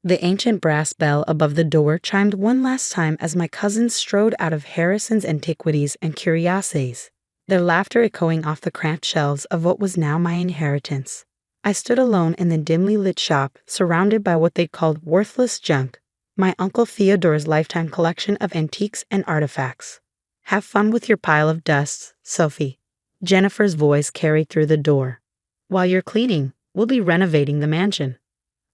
The ancient brass bell above the door chimed one last time as my cousins strode out of Harrison's Antiquities and Curiosities, their laughter echoing off the cramped shelves of what was now my inheritance. I stood alone in the dimly lit shop, surrounded by what they called worthless junk, my Uncle Theodore's lifetime collection of antiques and artifacts. "Have fun with your pile of dust, Sophie," Jennifer's voice carried through the door. "While you're cleaning, we'll be renovating the mansion."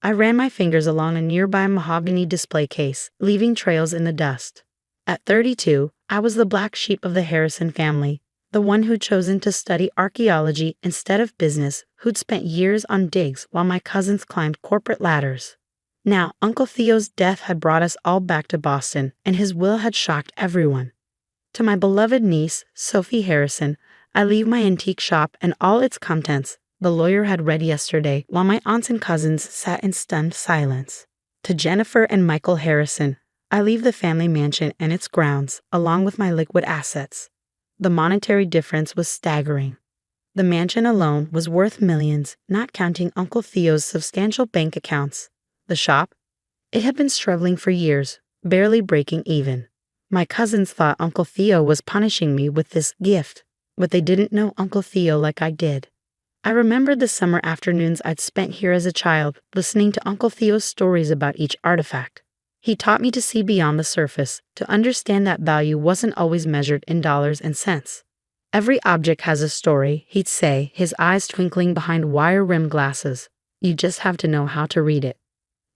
I ran my fingers along a nearby mahogany display case, leaving trails in the dust. At 32, I was the black sheep of the Harrison family, the one who'd chosen to study archaeology instead of business, who'd spent years on digs while my cousins climbed corporate ladders. Now, Uncle Theo's death had brought us all back to Boston, and his will had shocked everyone. To my beloved niece, Sophie Harrison, I leave my antique shop and all its contents the lawyer had read yesterday while my aunts and cousins sat in stunned silence. To Jennifer and Michael Harrison, I leave the family mansion and its grounds, along with my liquid assets. The monetary difference was staggering. The mansion alone was worth millions, not counting Uncle Theo's substantial bank accounts. The shop? It had been struggling for years, barely breaking even. My cousins thought Uncle Theo was punishing me with this gift, but they didn't know Uncle Theo like I did. I remembered the summer afternoons I'd spent here as a child, listening to Uncle Theo's stories about each artifact. He taught me to see beyond the surface, to understand that value wasn't always measured in dollars and cents. "Every object has a story," he'd say, his eyes twinkling behind wire-rimmed glasses. "You just have to know how to read it."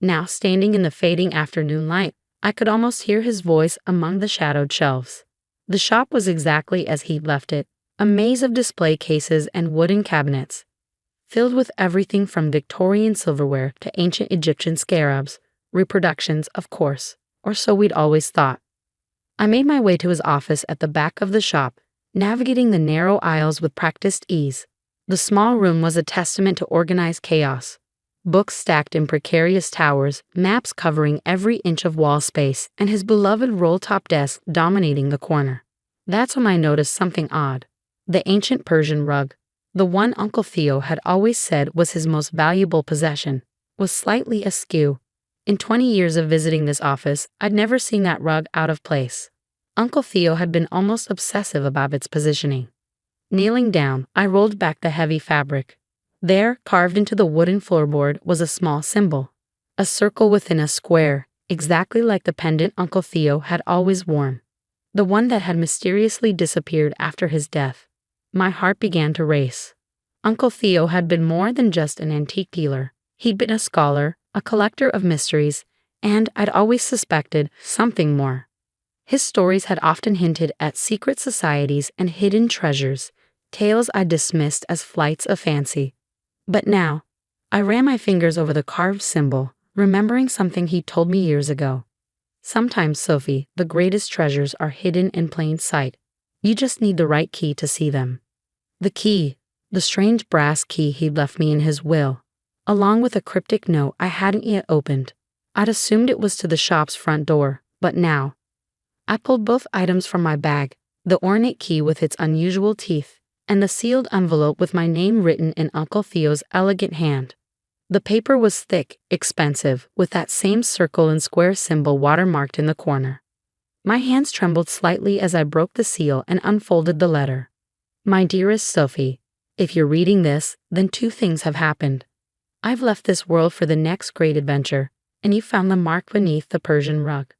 Now, standing in the fading afternoon light, I could almost hear his voice among the shadowed shelves. The shop was exactly as he'd left it, a maze of display cases and wooden cabinets, filled with everything from Victorian silverware to ancient Egyptian scarabs, reproductions, of course, or so we'd always thought. I made my way to his office at the back of the shop, navigating the narrow aisles with practiced ease. The small room was a testament to organized chaos. Books stacked in precarious towers, maps covering every inch of wall space, and his beloved roll-top desk dominating the corner. That's when I noticed something odd. The ancient Persian rug, the one Uncle Theo had always said was his most valuable possession, was slightly askew. In 20 years of visiting this office, I'd never seen that rug out of place. Uncle Theo had been almost obsessive about its positioning. Kneeling down, I rolled back the heavy fabric. There, carved into the wooden floorboard, was a small symbol, a circle within a square, exactly like the pendant Uncle Theo had always worn, the one that had mysteriously disappeared after his death. My heart began to race. Uncle Theo had been more than just an antique dealer. He'd been a scholar, a collector of mysteries, and I'd always suspected something more. His stories had often hinted at secret societies and hidden treasures, tales I dismissed as flights of fancy. But now, I ran my fingers over the carved symbol, remembering something he told me years ago. "Sometimes, Sophie, the greatest treasures are hidden in plain sight. You just need the right key to see them." The key, the strange brass key he'd left me in his will, along with a cryptic note I hadn't yet opened. I'd assumed it was to the shop's front door, but now. I pulled both items from my bag, the ornate key with its unusual teeth, and the sealed envelope with my name written in Uncle Theo's elegant hand. The paper was thick, expensive, with that same circle and square symbol watermarked in the corner. My hands trembled slightly as I broke the seal and unfolded the letter. "My dearest Sophie, if you're reading this, then two things have happened. I've left this world for the next great adventure, and you found the mark beneath the Persian rug.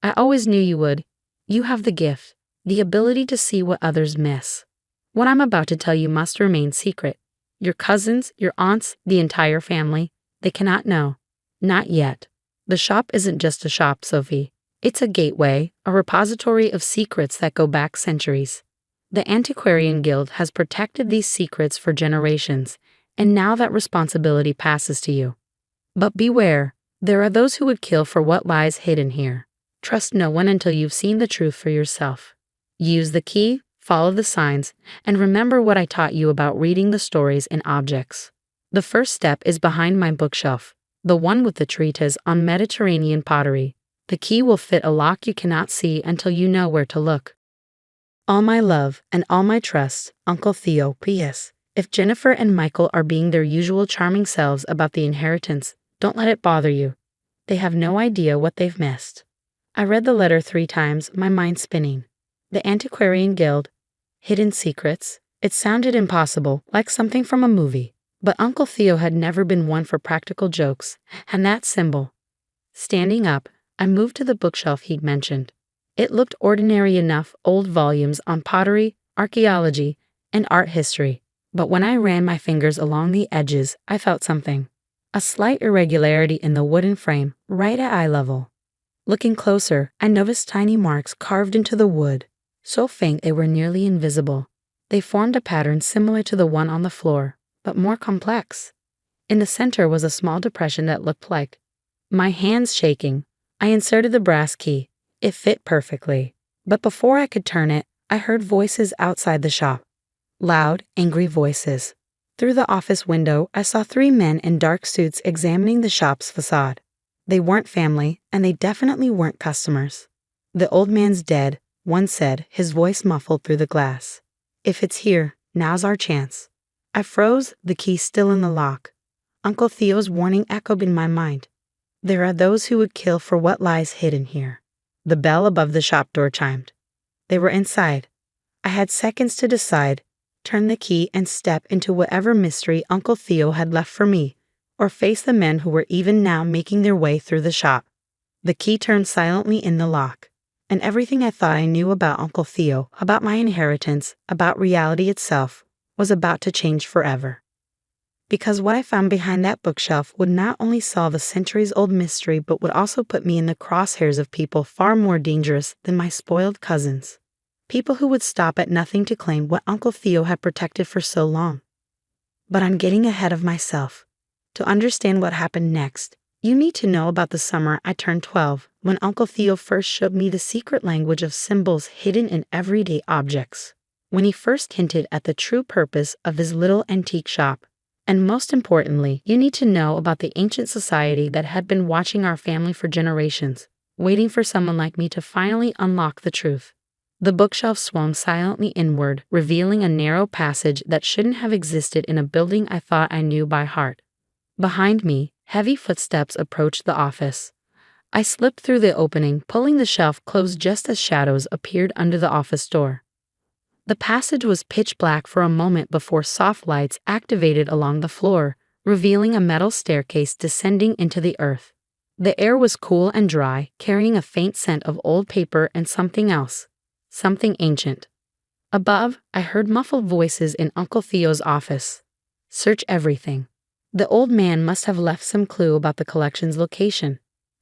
I always knew you would. You have the gift, the ability to see what others miss. What I'm about to tell you must remain secret. Your cousins, your aunts, the entire family, they cannot know. Not yet. The shop isn't just a shop, Sophie. It's a gateway, a repository of secrets that go back centuries. The Antiquarian Guild has protected these secrets for generations, and now that responsibility passes to you. But beware, there are those who would kill for what lies hidden here. Trust no one until you've seen the truth for yourself. Use the key, follow the signs, and remember what I taught you about reading the stories in objects. The first step is behind my bookshelf, the one with the treatise on Mediterranean pottery. The key will fit a lock you cannot see until you know where to look. All my love and all my trust, Uncle Theo. P.S. If Jennifer and Michael are being their usual charming selves about the inheritance, don't let it bother you. They have no idea what they've missed. I read the letter 3 times, my mind spinning. The Antiquarian Guild. Hidden secrets. It sounded impossible, like something from a movie. But Uncle Theo had never been one for practical jokes, and that symbol. Standing up, I moved to the bookshelf he'd mentioned. It looked ordinary enough, old volumes on pottery, archaeology, and art history. But when I ran my fingers along the edges, I felt something. A slight irregularity in the wooden frame, right at eye level. Looking closer, I noticed tiny marks carved into the wood, so faint they were nearly invisible. They formed a pattern similar to the one on the floor, but more complex. In the center was a small depression that looked like. My hands shaking, I inserted the brass key. It fit perfectly. But before I could turn it, I heard voices outside the shop. Loud, angry voices. Through the office window, I saw 3 men in dark suits examining the shop's facade. They weren't family, and they definitely weren't customers. "The old man's dead," one said, his voice muffled through the glass. "If it's here, now's our chance." I froze, the key still in the lock. Uncle Theo's warning echoed in my mind. There are those who would kill for what lies hidden here. The bell above the shop door chimed. They were inside. I had seconds to decide, turn the key and step into whatever mystery Uncle Theo had left for me, or face the men who were even now making their way through the shop. The key turned silently in the lock, and everything I thought I knew about Uncle Theo, about my inheritance, about reality itself, was about to change forever. Because what I found behind that bookshelf would not only solve a centuries-old mystery but would also put me in the crosshairs of people far more dangerous than my spoiled cousins. People who would stop at nothing to claim what Uncle Theo had protected for so long. But I'm getting ahead of myself. To understand what happened next, you need to know about the summer I turned 12, when Uncle Theo first showed me the secret language of symbols hidden in everyday objects. When he first hinted at the true purpose of his little antique shop. And most importantly, you need to know about the ancient society that had been watching our family for generations, waiting for someone like me to finally unlock the truth. The bookshelf swung silently inward, revealing a narrow passage that shouldn't have existed in a building I thought I knew by heart. Behind me, heavy footsteps approached the office. I slipped through the opening, pulling the shelf closed just as shadows appeared under the office door. The passage was pitch black for a moment before soft lights activated along the floor, revealing a metal staircase descending into the earth. The air was cool and dry, carrying a faint scent of old paper and something else. Something ancient. Above, I heard muffled voices in Uncle Theo's office. Search everything. The old man must have left some clue about the collection's location.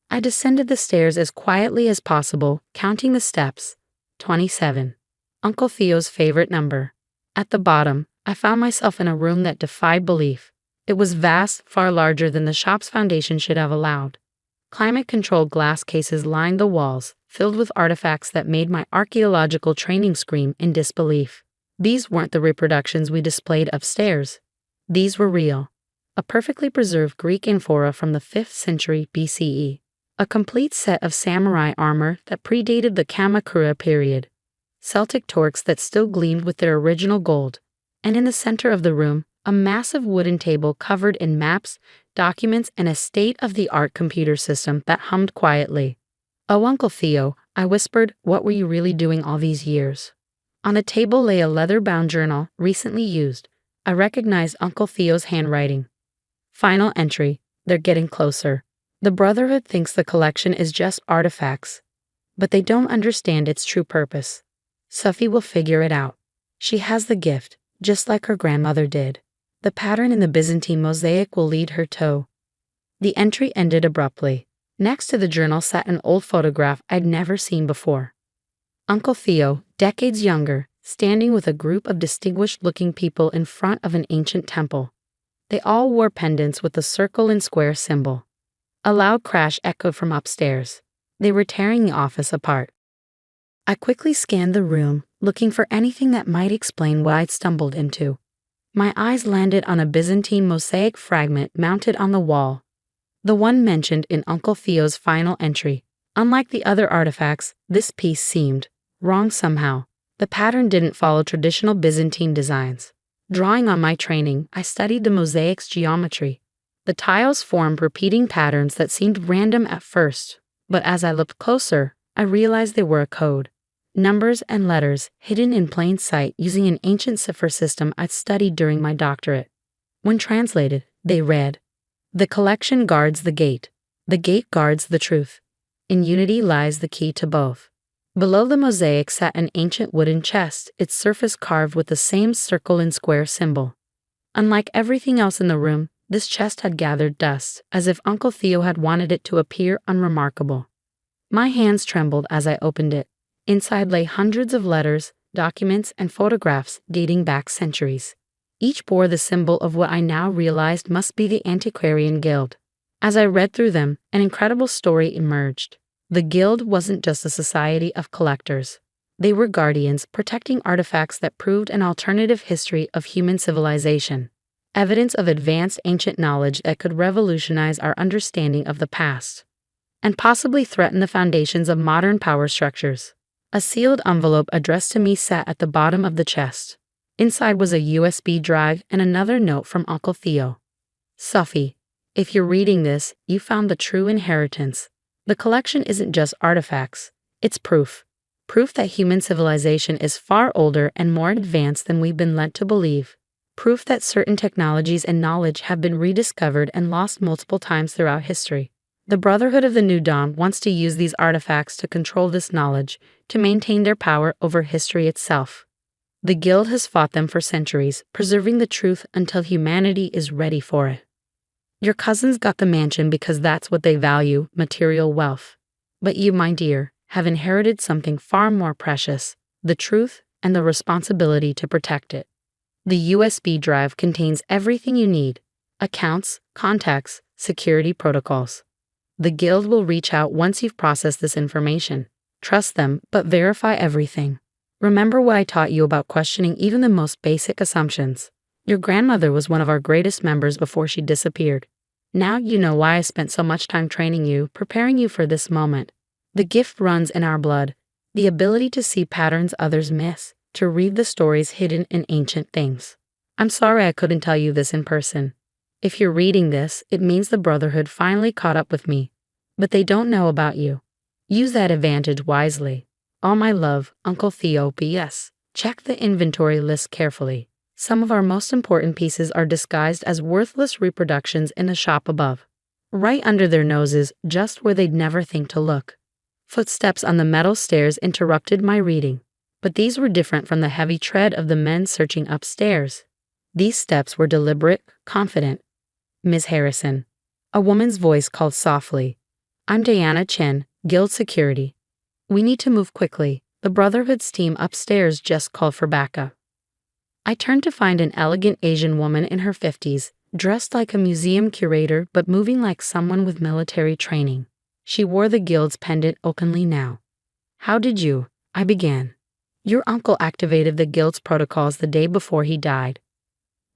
I descended the stairs as quietly as possible, counting the steps. 27. Uncle Theo's favorite number. At the bottom, I found myself in a room that defied belief. It was vast, far larger than the shop's foundation should have allowed. Climate-controlled glass cases lined the walls, filled with artifacts that made my archaeological training scream in disbelief. These weren't the reproductions we displayed upstairs. These were real. A perfectly preserved Greek amphora from the 5th century BCE. A complete set of samurai armor that predated the Kamakura period. Celtic torques that still gleamed with their original gold. And in the center of the room, a massive wooden table covered in maps, documents, and a state-of-the-art computer system that hummed quietly. "Oh, Uncle Theo," I whispered, "what were you really doing all these years?" On a table lay a leather-bound journal, recently used. I recognized Uncle Theo's handwriting. Final entry. They're getting closer. The Brotherhood thinks the collection is just artifacts, but they don't understand its true purpose. Sophie will figure it out. She has the gift, just like her grandmother did. The pattern in the Byzantine mosaic will lead her to. The entry ended abruptly. Next to the journal sat an old photograph I'd never seen before. Uncle Theo, decades younger, standing with a group of distinguished-looking people in front of an ancient temple. They all wore pendants with the circle and square symbol. A loud crash echoed from upstairs. They were tearing the office apart. I quickly scanned the room, looking for anything that might explain what I'd stumbled into. My eyes landed on a Byzantine mosaic fragment mounted on the wall. The one mentioned in Uncle Theo's final entry. Unlike the other artifacts, this piece seemed wrong somehow. The pattern didn't follow traditional Byzantine designs. Drawing on my training, I studied the mosaic's geometry. The tiles formed repeating patterns that seemed random at first, but as I looked closer, I realized they were a code. Numbers and letters hidden in plain sight using an ancient cipher system I'd studied during my doctorate. When translated, they read, "The collection guards the gate guards the truth. In unity lies the key to both." Below the mosaic sat an ancient wooden chest, its surface carved with the same circle and square symbol. Unlike everything else in the room, this chest had gathered dust, as if Uncle Theo had wanted it to appear unremarkable. My hands trembled as I opened it. Inside lay hundreds of letters, documents, and photographs dating back centuries. Each bore the symbol of what I now realized must be the Antiquarian Guild. As I read through them, an incredible story emerged. The Guild wasn't just a society of collectors. They were guardians protecting artifacts that proved an alternative history of human civilization, evidence of advanced ancient knowledge that could revolutionize our understanding of the past, and possibly threaten the foundations of modern power structures. A sealed envelope addressed to me sat at the bottom of the chest. Inside was a USB drive and another note from Uncle Theo. "Sophie, if you're reading this, you found the true inheritance. The collection isn't just artifacts, it's proof. Proof that human civilization is far older and more advanced than we've been led to believe. Proof that certain technologies and knowledge have been rediscovered and lost multiple times throughout history. The Brotherhood of the New Dawn wants to use these artifacts to control this knowledge, to maintain their power over history itself. The Guild has fought them for centuries, preserving the truth until humanity is ready for it. Your cousins got the mansion because that's what they value, material wealth. But you, my dear, have inherited something far more precious, the truth and the responsibility to protect it. The USB drive contains everything you need: accounts, contacts, security protocols. The Guild will reach out once you've processed this information. Trust them, but verify everything. Remember what I taught you about questioning even the most basic assumptions. Your grandmother was one of our greatest members before she disappeared. Now you know why I spent so much time training you, preparing you for this moment. The gift runs in our blood, the ability to see patterns others miss, to read the stories hidden in ancient things. I'm sorry I couldn't tell you this in person. If you're reading this, it means the Brotherhood finally caught up with me. But they don't know about you. Use that advantage wisely. All my love, Uncle Theo. P.S. Check the inventory list carefully. Some of our most important pieces are disguised as worthless reproductions in the shop above. Right under their noses, just where they'd never think to look. Footsteps on the metal stairs interrupted my reading. But these were different from the heavy tread of the men searching upstairs. These steps were deliberate, confident. "Miss Harrison." A woman's voice called softly. "I'm Diana Chen, Guild Security. We need to move quickly. The Brotherhood's team upstairs just called for backup." I turned to find an elegant Asian woman in her 50s, dressed like a museum curator but moving like someone with military training. She wore the Guild's pendant openly now. "How did you?" I began. "Your uncle activated the Guild's protocols the day before he died.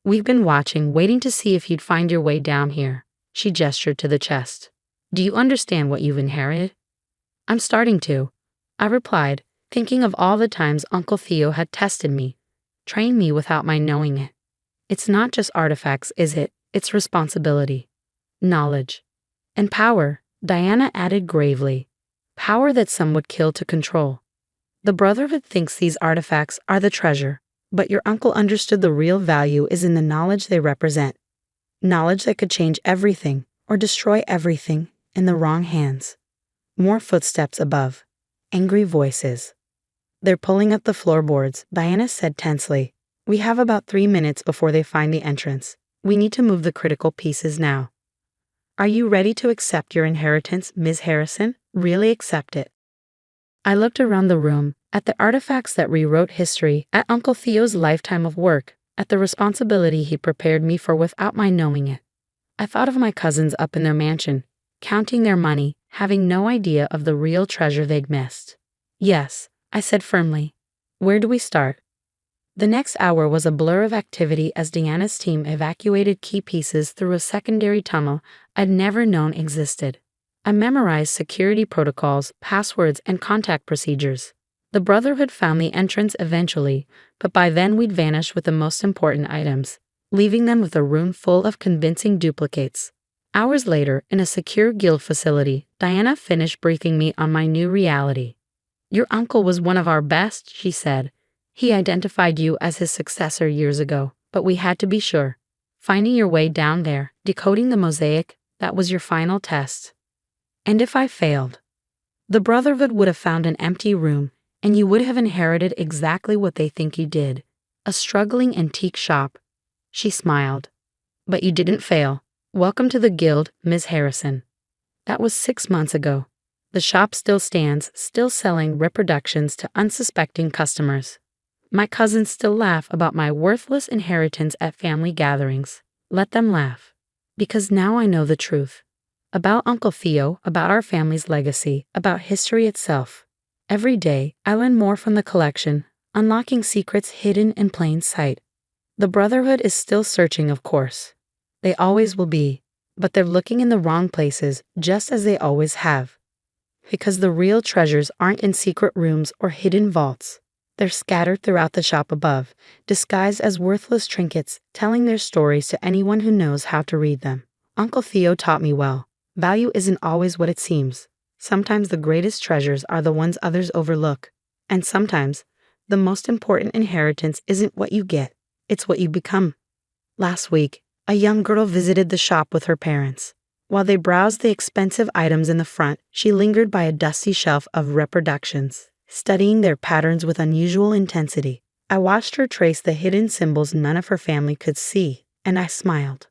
We've been watching, waiting to see if you'd find your way down here." She gestured to the chest. "Do you understand what you've inherited?" "I'm starting to," I replied, thinking of all the times Uncle Theo had tested me, trained me without my knowing it. It's not just artifacts, is it? It's responsibility, knowledge, and power, Diana added gravely. Power that some would kill to control. The Brotherhood thinks these artifacts are the treasure, but your uncle understood the real value is in the knowledge they represent. Knowledge that could change everything or destroy everything in the wrong hands. More footsteps above. Angry voices. "They're pulling up the floorboards," Diana said tensely. "We have about 3 minutes before they find the entrance. We need to move the critical pieces now." "Are you ready to accept your inheritance, Ms. Harrison? Really accept it?" I looked around the room, at the artifacts that rewrote history, at Uncle Theo's lifetime of work, at the responsibility he prepared me for without my knowing it. I thought of my cousins up in their mansion, counting their money, having no idea of the real treasure they'd missed. "Yes," I said firmly. "Where do we start?" The next hour was a blur of activity as Diana's team evacuated key pieces through a secondary tunnel I'd never known existed. I memorized security protocols, passwords, and contact procedures. The Brotherhood found the entrance eventually, but by then we'd vanished with the most important items, leaving them with a room full of convincing duplicates. Hours later, in a secure guild facility, Diana finished briefing me on my new reality. Your uncle was one of our best, she said. He identified you as his successor years ago, but we had to be sure. Finding your way down there, decoding the mosaic, that was your final test. And if I failed? The Brotherhood would have found an empty room, and you would have inherited exactly what they think you did. A struggling antique shop. She smiled. But you didn't fail. Welcome to the guild, Ms. Harrison. That was 6 months ago. The shop still stands, still selling reproductions to unsuspecting customers. My cousins still laugh about my worthless inheritance at family gatherings. Let them laugh. Because now I know the truth. About Uncle Theo, about our family's legacy, about history itself. Every day, I learn more from the collection, unlocking secrets hidden in plain sight. The Brotherhood is still searching, of course. They always will be, but they're looking in the wrong places, just as they always have. Because the real treasures aren't in secret rooms or hidden vaults. They're scattered throughout the shop above, disguised as worthless trinkets, telling their stories to anyone who knows how to read them. Uncle Theo taught me well. Value isn't always what it seems. Sometimes the greatest treasures are the ones others overlook. And sometimes, the most important inheritance isn't what you get, it's what you become. Last week, a young girl visited the shop with her parents. While they browsed the expensive items in the front, she lingered by a dusty shelf of reproductions, studying their patterns with unusual intensity. I watched her trace the hidden symbols none of her family could see, and I smiled.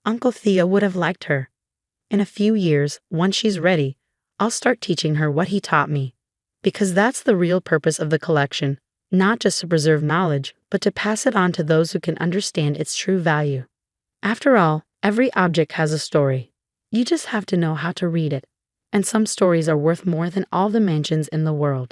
Uncle Theo would have liked her. In a few years, once she's ready, I'll start teaching her what he taught me. Because that's the real purpose of the collection, not just to preserve knowledge, but to pass it on to those who can understand its true value. After all, every object has a story. You just have to know how to read it. And some stories are worth more than all the mansions in the world.